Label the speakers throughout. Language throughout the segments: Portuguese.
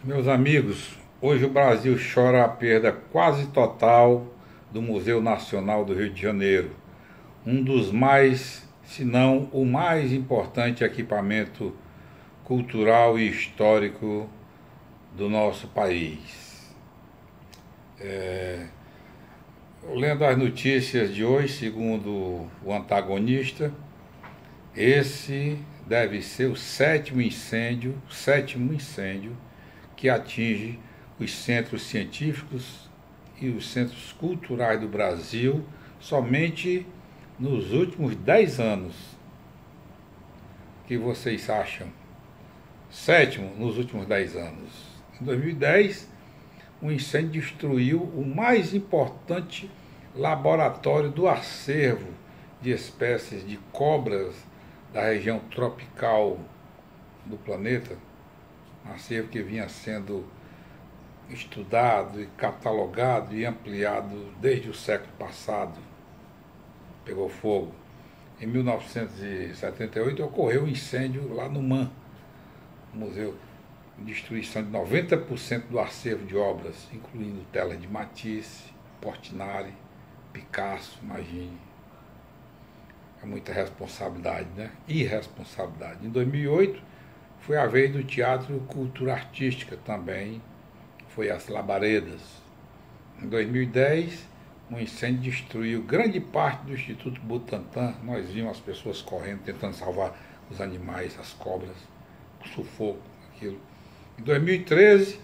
Speaker 1: Meus amigos, hoje o Brasil chora a perda quase total do Museu Nacional do Rio de Janeiro, um dos mais, se não o mais importante equipamento cultural e histórico do nosso país. Lendo as notícias de hoje, segundo o antagonista, esse deve ser o sétimo incêndio que atinge os centros científicos e os centros culturais do Brasil somente nos últimos 10 anos. O que vocês acham? Sétimo nos últimos 10 anos. Em 2010, um incêndio destruiu o mais importante laboratório do acervo de espécies de cobras da região tropical do planeta, um acervo que vinha sendo estudado e catalogado e ampliado desde o século passado. Pegou fogo. Em 1978 ocorreu um incêndio lá no MAM, museu, destruição de 90% do acervo de obras, incluindo telas de Matisse, Portinari, Picasso, imagine. É muita responsabilidade, né? Irresponsabilidade. Em 2008 foi a vez do Teatro Cultura Artística também, foi as Labaredas. Em 2010, um incêndio destruiu grande parte do Instituto Butantan. Nós vimos as pessoas correndo, tentando salvar os animais, as cobras, o sufoco, aquilo. Em 2013,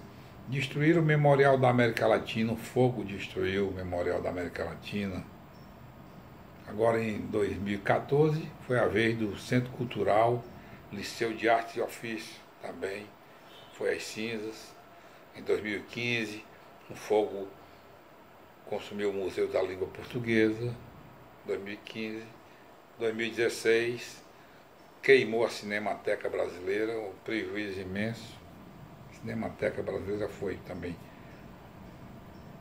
Speaker 1: destruíram o Memorial da América Latina, o fogo destruiu o Memorial da América Latina. Agora, em 2014, foi a vez do Centro Cultural Liceu de Artes e Ofício, também foi às cinzas. Em 2015, um fogo consumiu o Museu da Língua Portuguesa. 2015, 2016, queimou a Cinemateca Brasileira, um prejuízo imenso. A Cinemateca Brasileira foi também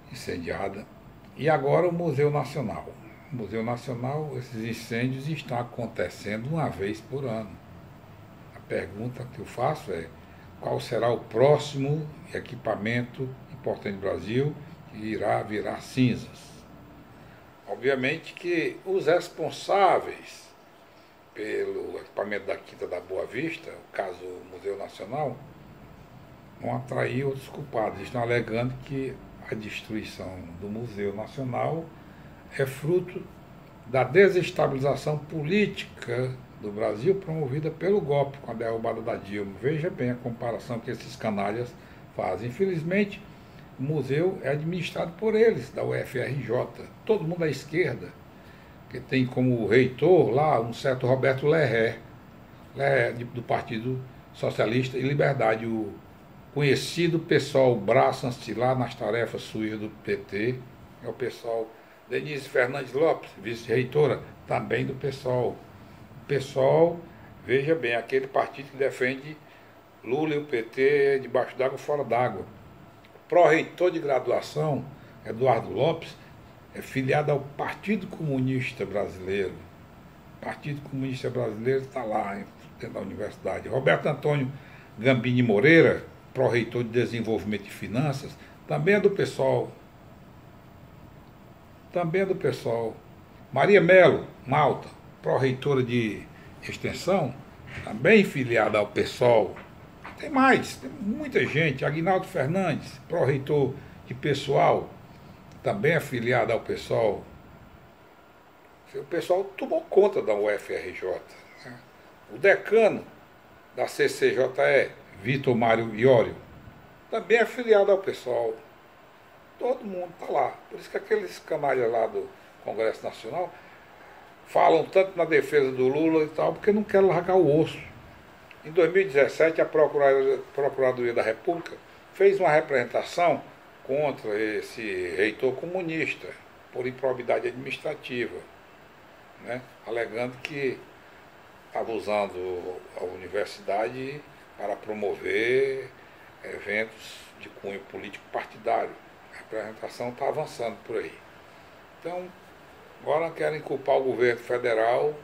Speaker 1: incendiada. E agora o Museu Nacional. O Museu Nacional, esses incêndios estão acontecendo uma vez por ano. A pergunta que eu faço é: qual será o próximo equipamento importante do Brasil que irá virar cinzas? Obviamente que os responsáveis pelo equipamento da Quinta da Boa Vista, o caso Museu Nacional, vão atrair outros culpados. Estão alegando que a destruição do Museu Nacional é fruto da desestabilização política do Brasil promovida pelo golpe com a derrubada da Dilma. Veja bem a comparação que esses canalhas fazem. Infelizmente, o museu é administrado por eles, da UFRJ. Todo mundo à esquerda, que tem como reitor lá um certo Roberto Lerré, do Partido Socialista e Liberdade, o conhecido pessoal braço ancilar nas tarefas sujas do PT, é o pessoal Denise Fernandes Lopes, vice-reitora, também do PSOL. O PSOL, veja bem, aquele partido que defende Lula e o PT debaixo d'água, fora d'água. Pró-reitor de graduação, Eduardo Lopes, é filiado ao Partido Comunista Brasileiro. O Partido Comunista Brasileiro está lá, dentro da universidade. Roberto Antônio Gambini Moreira, pró-reitor de Desenvolvimento e Finanças, também é do PSOL. Também é do PSOL. Maria Melo, Malta, pró-reitora de Extensão, também filiada ao PSOL. Tem mais, tem muita gente. Aguinaldo Fernandes, pró-reitor de Pessoal, também é filiado ao PSOL. O pessoal tomou conta da UFRJ. Né? O decano da CCJE, Vitor Mário Iório, também é filiado ao PSOL. Todo mundo está lá. Por isso que aqueles canalhas lá do Congresso Nacional falam tanto na defesa do Lula e tal, porque não querem largar o osso. Em 2017, a Procuradoria da República fez uma representação contra esse reitor comunista por improbidade administrativa, né? Alegando que estava usando a universidade para promover eventos de cunho político partidário. A representação está avançando por aí. Então, agora querem culpar o governo federal,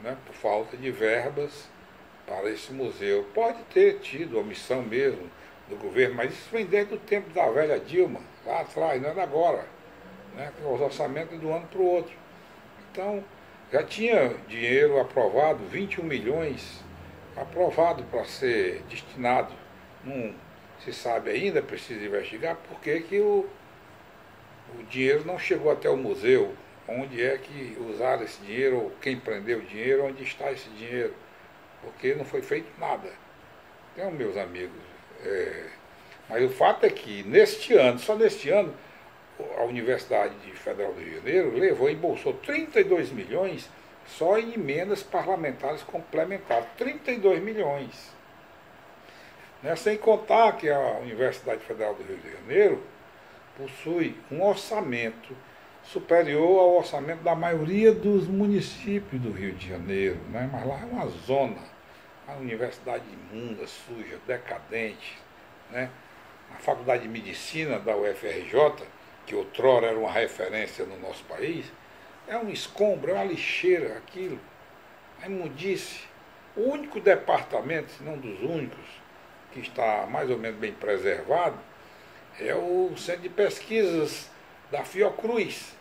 Speaker 1: né, por falta de verbas para esse museu. Pode ter tido omissão mesmo, do governo, mas isso vem desde o tempo da velha Dilma, lá atrás, não é da agora, né? Os orçamentos de um ano para o outro. Então, já tinha dinheiro aprovado, 21 milhões aprovado para ser destinado. Não se sabe ainda, precisa investigar por que que o dinheiro não chegou até o museu. Onde é que usaram esse dinheiro, ou quem prendeu o dinheiro, onde está esse dinheiro. Porque não foi feito nada. Então, meus amigos, mas o fato é que neste ano, só neste ano, a Universidade Federal do Rio de Janeiro levou, embolsou 32 milhões só em emendas parlamentares complementares. 32 milhões. Né? Sem contar que a Universidade Federal do Rio de Janeiro possui um orçamento superior ao orçamento da maioria dos municípios do Rio de Janeiro. Né? Mas lá é uma zona, uma universidade imunda, suja, decadente. Né? A Faculdade de Medicina da UFRJ, que outrora era uma referência no nosso país, é um escombro, é uma lixeira aquilo, é imundice. O único departamento, se não dos únicos, que está mais ou menos bem preservado, é o Centro de Pesquisas da Fiocruz,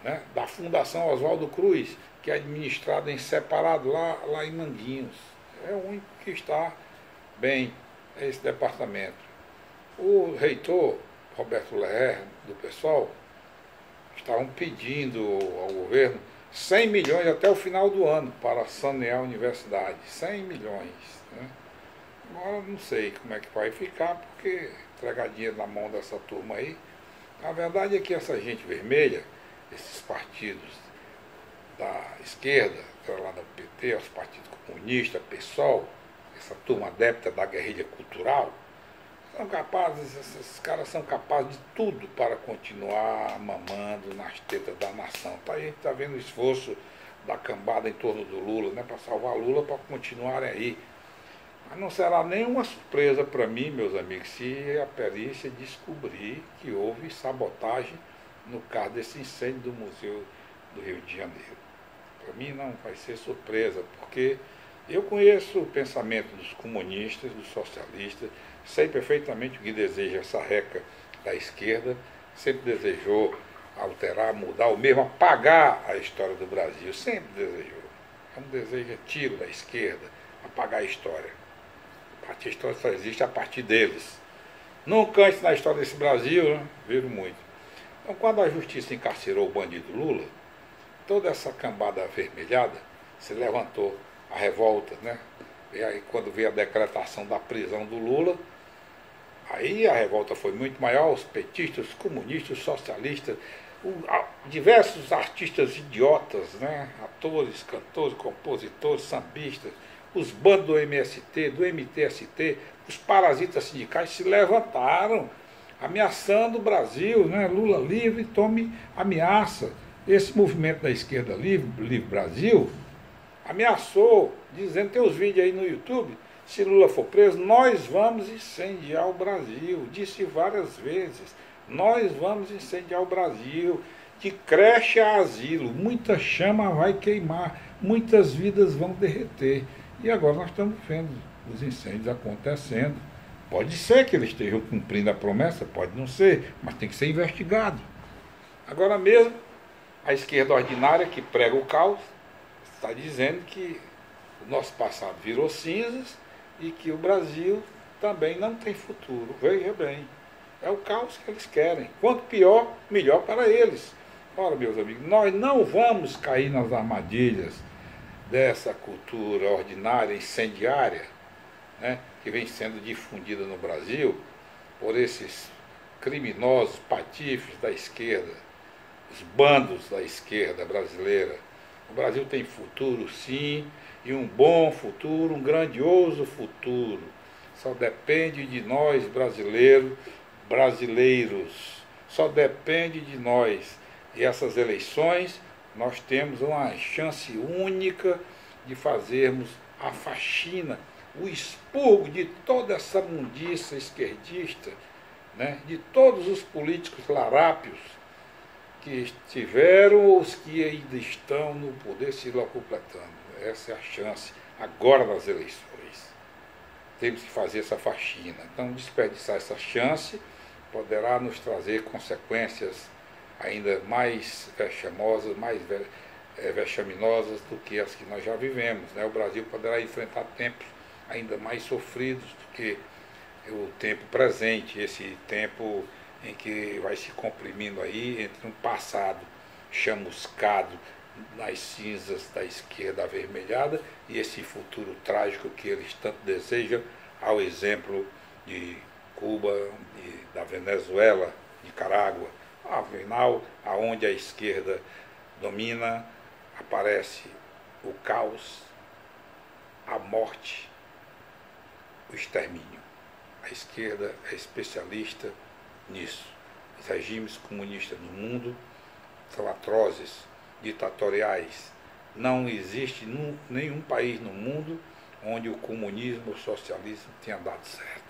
Speaker 1: né, da Fundação Oswaldo Cruz, que é administrado em separado lá em Manguinhos. É o único que está bem, é esse departamento. O reitor, Roberto Leher, do PSOL, estavam pedindo ao governo 100 milhões até o final do ano para sanear a universidade. 100 milhões. Né? Agora não sei como é que vai ficar, porque entregar dinheiro na mão dessa turma aí. A verdade é que essa gente vermelha, esses partidos da esquerda, lá do PT, os partidos comunistas, PSOL, essa turma adepta da guerrilha cultural, são capazes, esses caras são capazes de tudo para continuar mamando nas tetas da nação. Tá, a gente está vendo o esforço da cambada em torno do Lula, né, para salvar Lula, para continuarem aí. Mas não será nenhuma surpresa para mim, meus amigos, se a perícia descobrir que houve sabotagem no caso desse incêndio do Museu do Rio de Janeiro. Para mim não vai ser surpresa, porque eu conheço o pensamento dos comunistas, dos socialistas, sei perfeitamente o que deseja essa reca da esquerda, sempre desejou alterar, mudar, ou mesmo apagar a história do Brasil, sempre desejou. É um desejo antigo da esquerda, apagar a história. A história só existe a partir deles. Nunca antes na história desse Brasil, né, viram muito. Então, quando a justiça encarcerou o bandido Lula, toda essa cambada avermelhada se levantou, a revolta, né? E aí, quando veio a decretação da prisão do Lula, aí a revolta foi muito maior, os petistas, os comunistas, os socialistas, diversos artistas idiotas, né? Atores, cantores, compositores, sambistas, os bandos do MST, do MTST, os parasitas sindicais se levantaram, ameaçando o Brasil, né? Lula livre, tome ameaça. Esse movimento da esquerda Livre Brasil, ameaçou, dizendo, tem os vídeos aí no YouTube, se Lula for preso, nós vamos incendiar o Brasil. Disse várias vezes, nós vamos incendiar o Brasil, de creche a asilo, muita chama vai queimar, muitas vidas vão derreter. E agora nós estamos vendo os incêndios acontecendo. Pode ser que eles estejam cumprindo a promessa, pode não ser, mas tem que ser investigado. Agora mesmo, a esquerda ordinária que prega o caos, está dizendo que o nosso passado virou cinzas e que o Brasil também não tem futuro. Veja bem, é o caos que eles querem. Quanto pior, melhor para eles. Ora, meus amigos, nós não vamos cair nas armadilhas dessa cultura ordinária, incendiária, né, que vem sendo difundida no Brasil por esses criminosos patifes da esquerda, os bandos da esquerda brasileira. O Brasil tem futuro, sim, e um bom futuro, um grandioso futuro. Só depende de nós, brasileiros. Só depende de nós. E essas eleições, nós temos uma chance única de fazermos a faxina, o expurgo de toda essa mundiça esquerdista, né, de todos os políticos larápios que estiveram ou os que ainda estão no poder se locupletando. Essa é a chance agora das eleições. temos que fazer essa faxina. Então, desperdiçar essa chance poderá nos trazer consequências ainda mais vexamosas, mais vexaminosas do que as que nós já vivemos, né? O Brasil poderá enfrentar tempos ainda mais sofridos do que o tempo presente, esse tempo em que vai se comprimindo aí entre um passado chamuscado nas cinzas da esquerda avermelhada e esse futuro trágico que eles tanto desejam, ao exemplo de Cuba, da Venezuela, Nicarágua. Afinal, aonde a esquerda domina, aparece o caos, a morte, o extermínio. A esquerda é especialista nisso. Os regimes comunistas no mundo são atrozes, ditatoriais. Não existe nenhum país no mundo onde o comunismo ou o socialismo tenha dado certo.